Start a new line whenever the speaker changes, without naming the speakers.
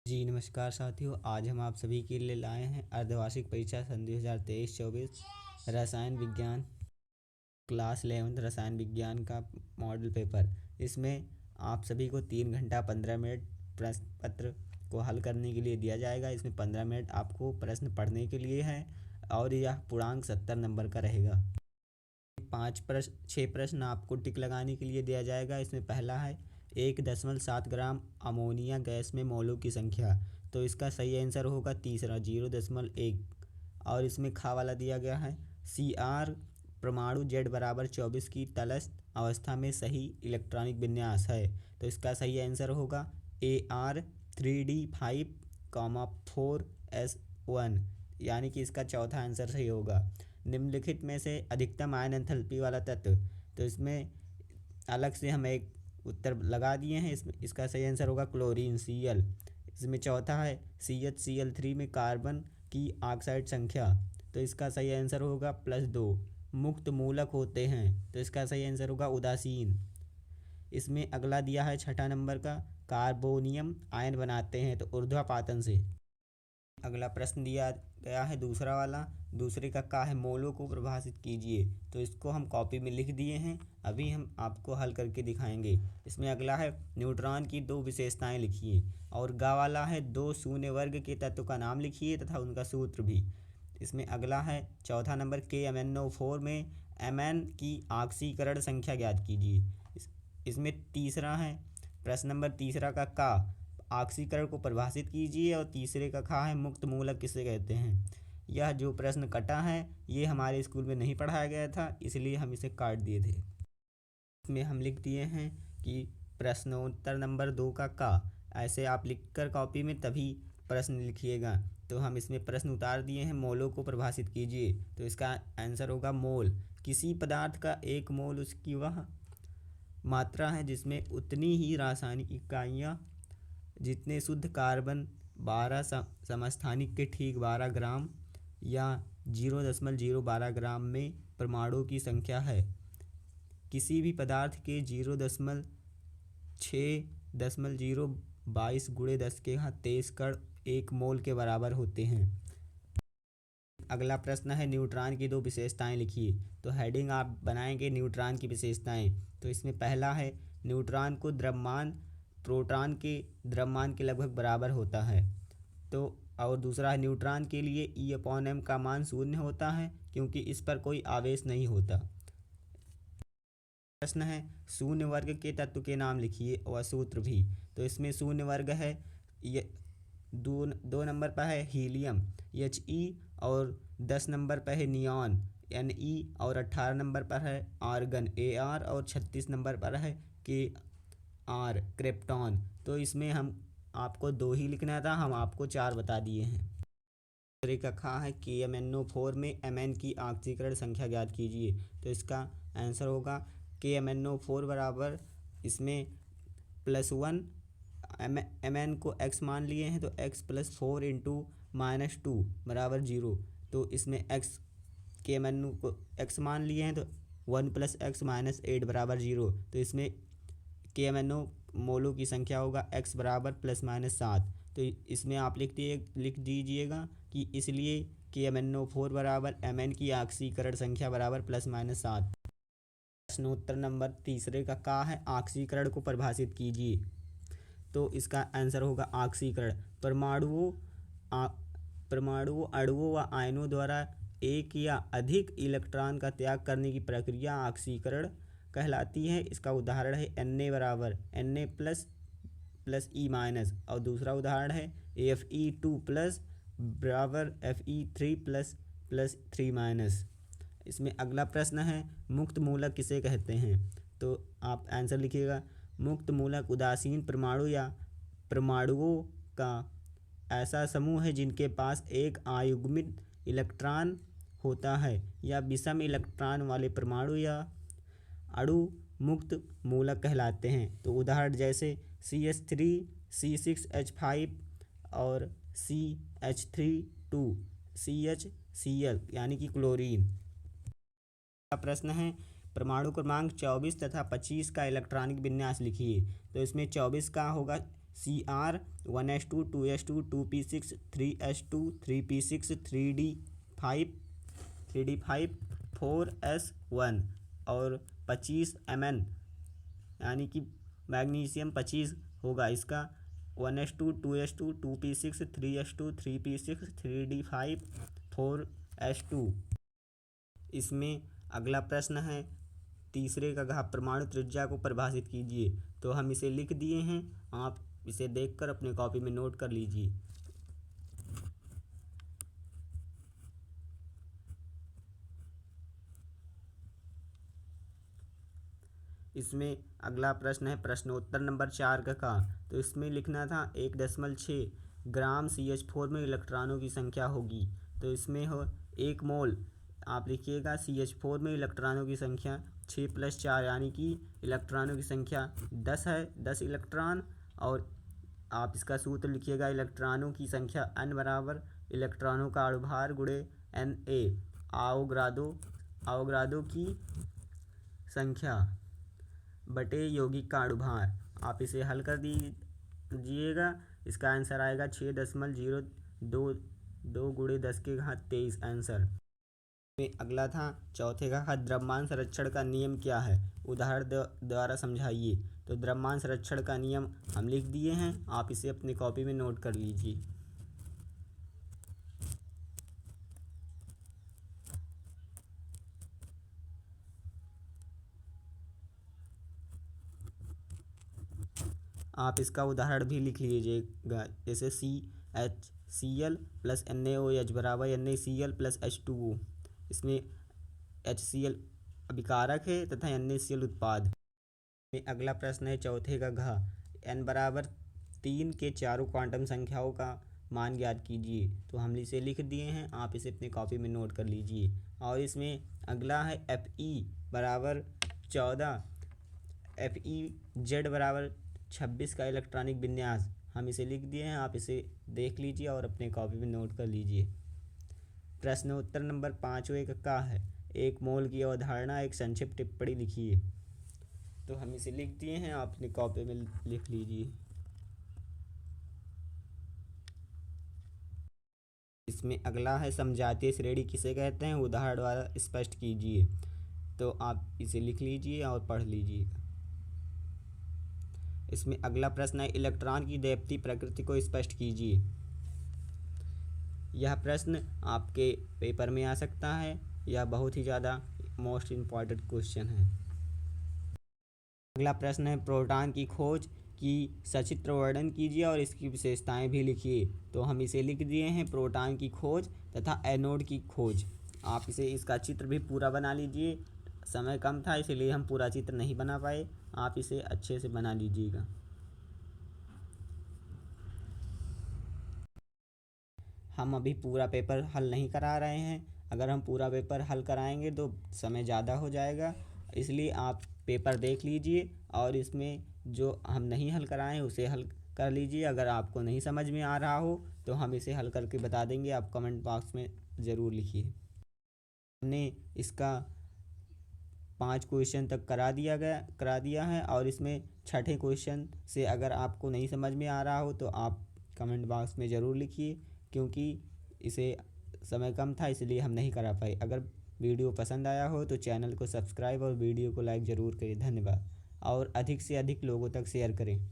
जी नमस्कार साथियों, आज हम आप सभी के लिए लाए हैं अर्धवार्षिक परीक्षा सन 2023-24 रसायन विज्ञान क्लास 11 रसायन विज्ञान का मॉडल पेपर। इसमें आप सभी को 3 घंटा 15 मिनट प्रश्न पत्र को हल करने के लिए दिया जाएगा। इसमें 15 मिनट आपको प्रश्न पढ़ने के लिए है और यह पूर्णांक 70 नंबर का रहेगा। 6 प्रश्न आपको टिक लगाने के लिए दिया जाएगा। इसमें पहला है 1.7 ग्राम अमोनिया गैस में मोलों की संख्या, तो इसका सही आंसर होगा तीसरा 0.1। और इसमें खा वाला दिया गया है Cr परमाणु Z=24 की तटस्थ अवस्था में सही इलेक्ट्रॉनिक विन्यास है, तो इसका सही आंसर होगा Ar3D5,4S1, यानी कि इसका चौथा आंसर सही होगा। निम्नलिखित में से अधिकतम आयन एंथैल्पी वाला तत्व, तो इसमें अलग से हम एक उत्तर लगा दिए हैं। इसका सही आंसर होगा क्लोरीन Cl। इसमें चौथा है CHCl3 में कार्बन की ऑक्साइड संख्या, तो इसका सही आंसर होगा +2। मुक्त मूलक होते हैं, तो इसका सही आंसर होगा उदासीन। इसमें अगला दिया है 6 नंबर का कार्बोनियम आयन बनाते हैं तो ऊर्ध्वापातन से। अगला प्रश्न दिया गया है दूसरा वाला, दूसरे का है मोलों को परिभाषित कीजिए, तो इसको हम कॉपी में लिख दिए हैं, अभी हम आपको हल करके दिखाएंगे। इसमें अगला है न्यूट्रॉन की 2 विशेषताएं लिखिए, और गा वाला है 2 शून्य वर्ग के तत्व का नाम लिखिए तथा उनका सूत्र भी। इसमें अगला है चौथा नंबर KMnO4 में Mn की ऑक्सीकरण संख्या ज्ञात कीजिए। इसमें तीसरा है प्रश्न नंबर तीसरा का ऑक्सीकरण को परिभाषित कीजिए, और तीसरे का खा है मुक्त मूलक किसे कहते हैं। यह जो प्रश्न कटा है ये हमारे स्कूल में नहीं पढ़ाया गया था, इसलिए हम इसे काट दिए थे। इसमें हम लिख दिए हैं कि प्रश्नोत्तर नंबर 2 का ऐसे आप लिखकर कॉपी में तभी प्रश्न लिखिएगा। तो हम इसमें प्रश्न उतार दिए हैं, मोलों को परिभाषित कीजिए, तो इसका आंसर होगा मोल। किसी पदार्थ का 1 मोल उसकी वह मात्रा है जिसमें उतनी ही रासायनिक इकाइयाँ जितने शुद्ध कार्बन 12 समस्थानिक के ठीक 12 ग्राम या 0.012 ग्राम में परमाणुओं की संख्या है। किसी भी पदार्थ के 0.6.022 × 10⁻23 कण 1 मोल के बराबर होते हैं। अगला प्रश्न है न्यूट्रॉन की 2 विशेषताएं लिखिए, तो हेडिंग आप बनाएंगे न्यूट्रॉन की विशेषताएं। तो इसमें पहला है न्यूट्रॉन को द्रव्यमान प्रोटॉन के द्रव्यमान के लगभग बराबर होता है, तो और दूसरा है न्यूट्रॉन के लिए E/m का मान 0 होता है क्योंकि इस पर कोई आवेश नहीं होता। प्रश्न है शून्य वर्ग के तत्व के नाम लिखिए और सूत्र भी, तो इसमें शून्य वर्ग है ये 2 नंबर पर है हीलियम He, और 10 नंबर पर है नियॉन Ne, और 18 नंबर पर है आर्गन Ar, और 36 नंबर पर है Kr क्रिप्टॉन। तो इसमें हम आपको 2 ही लिखना था, हम आपको 4 बता दिए हैं। दूसरे का खा है KMnO4 में Mn की ऑक्सीकरण संख्या ज्ञात कीजिए, तो इसका आंसर होगा KMnO4 बराबर इसमें +1 Mn को x मान लिए हैं तो x + 4 × -2 बराबर 0, तो इसमें x KMnO को x मान लिए हैं तो 1 + x - 8 बराबर 0, तो इसमें KMnO मोलों की संख्या होगा x बराबर ±7। तो इसमें आप लिख दीजिएगा कि इसलिए KMnO4 बराबर Mn की ऑक्सीकरण संख्या बराबर ±7। प्रश्नोत्तर नंबर तीसरे का है ऑक्सीकरण को परिभाषित कीजिए, तो इसका आंसर होगा ऑक्सीकरण परमाणुओं अणुओं व आयनों द्वारा एक या अधिक इलेक्ट्रॉन का त्याग करने की प्रक्रिया ऑक्सीकरण कहलाती है। इसका उदाहरण है Na बराबर Na + E-, और दूसरा उदाहरण है Fe2+ बराबर Fe3+ + 3-। इसमें अगला प्रश्न है मुक्त मूलक किसे कहते हैं, तो आप आंसर लिखिएगा मुक्त मूलक उदासीन परमाणु या परमाणुओं का ऐसा समूह है जिनके पास एक अयुग्मित इलेक्ट्रॉन होता है, या विषम इलेक्ट्रॉन वाले परमाणु या अणु मुक्त मूलक कहलाते हैं। तो उदाहरण जैसे CH3 C6H5 और CH3 CHCl यानी कि क्लोरीन। प्रश्न है परमाणु क्रमांक 24 तथा 25 का इलेक्ट्रॉनिक विन्यास लिखिए, तो इसमें 24 का होगा CR1s2 2s2 2p6 3s2 3p6 3d5 4s1 और 25 Mn यानी कि मैग्नीशियम 25 होगा इसका 1s2 2s2 2p6 3s2 3p6 3d5 4s2। इसमें अगला प्रश्न है तीसरे का घात परमाणु त्रिज्या को परिभाषित कीजिए। तो हम इसे लिख दिए हैं, आप इसे देखकर अपने कॉपी में नोट कर लीजिए। इसमें अगला प्रश्न है प्रश्नोत्तर नंबर 4 का। तो इसमें लिखना था 1.6 ग्राम CH4 में इलेक्ट्रॉनों की संख्या होगी। तो इसमें हो 1 मोल, आप लिखिएगा CH4 में इलेक्ट्रॉनों की संख्या 6 + 4 यानी कि इलेक्ट्रॉनों की संख्या 10 है, 10 इलेक्ट्रॉन। और आप इसका सूत्र लिखिएगा इलेक्ट्रॉनों की संख्या n बराबर इलेक्ट्रॉनों का अणुभार गुणे Na आवोगाद्रो की संख्या बटे यौगिक का अणुभार। आप इसे हल कर दीजिएगा, इसका आंसर आएगा 6.022 गुणे 10⁻23 आंसर। अगला था चौथे का द्रव्यमान संरक्षण का नियम क्या है, उदाहरण द्वारा समझाइए। तो द्रव्यमान संरक्षण का नियम हम लिख दिए हैं, आप इसे अपनी कॉपी में नोट कर लीजिए। आप इसका उदाहरण भी लिख लीजिएगा, जैसे CHCl + NaOH बराबर NaCl + H2O। इसमें HCl अभिकारक है तथा NaCl उत्पाद। अगला प्रश्न है चौथे का घ n बराबर 3 के चारों क्वांटम संख्याओं का मान ज्ञात कीजिए। तो हम इसे लिख दिए हैं, आप इसे अपनी कॉपी में नोट कर लीजिए। और इसमें अगला है Fe बराबर 14 FeZ बराबर 26 का इलेक्ट्रॉनिक विन्यास हम इसे लिख दिए हैं, आप इसे देख लीजिए और अपने कॉपी में नोट कर लीजिए। प्रश्नोत्तर नंबर 5वें का है 1 मोल की अवधारणा एक संक्षिप्त टिप्पणी लिखिए। तो हम इसे लिख दिए हैं, आप अपनी कॉपी में लिख लीजिए। इसमें अगला है समजातीय श्रेणी किसे कहते हैं, उदाहरण द्वारा स्पष्ट कीजिए। तो आप इसे लिख लीजिए और पढ़ लीजिए। इसमें अगला प्रश्न है इलेक्ट्रॉन की दैवीय प्रकृति को स्पष्ट कीजिए। यह प्रश्न आपके पेपर में आ सकता है, यह बहुत ही ज़्यादा मोस्ट इम्पॉर्टेंट क्वेश्चन है। अगला प्रश्न है प्रोटॉन की खोज की सचित्र वर्णन कीजिए और इसकी विशेषताएं भी लिखिए। तो हम इसे लिख दिए हैं प्रोटॉन की खोज तथा एनोड की खोज। आप इसे इसका चित्र भी पूरा बना लीजिए, समय कम था इसलिए हम पूरा चित्र नहीं बना पाए, आप इसे अच्छे से बना लीजिएगा। हम अभी पूरा पेपर हल नहीं करा रहे हैं, अगर हम पूरा पेपर हल कराएंगे तो समय ज़्यादा हो जाएगा, इसलिए आप पेपर देख लीजिए और इसमें जो हम नहीं हल कराएं हैं उसे हल कर लीजिए। अगर आपको नहीं समझ में आ रहा हो तो हम इसे हल करके बता देंगे, आप कमेंट बॉक्स में ज़रूर लिखिए। हमने इसका 5 क्वेश्चन तक करा दिया है और इसमें छठे क्वेश्चन से अगर आपको नहीं समझ में आ रहा हो तो आप कमेंट बॉक्स में ज़रूर लिखिए, क्योंकि इसे समय कम था इसलिए हम नहीं करा पाए। अगर वीडियो पसंद आया हो तो चैनल को सब्सक्राइब और वीडियो को लाइक ज़रूर करें। धन्यवाद और अधिक से अधिक लोगों तक शेयर करें।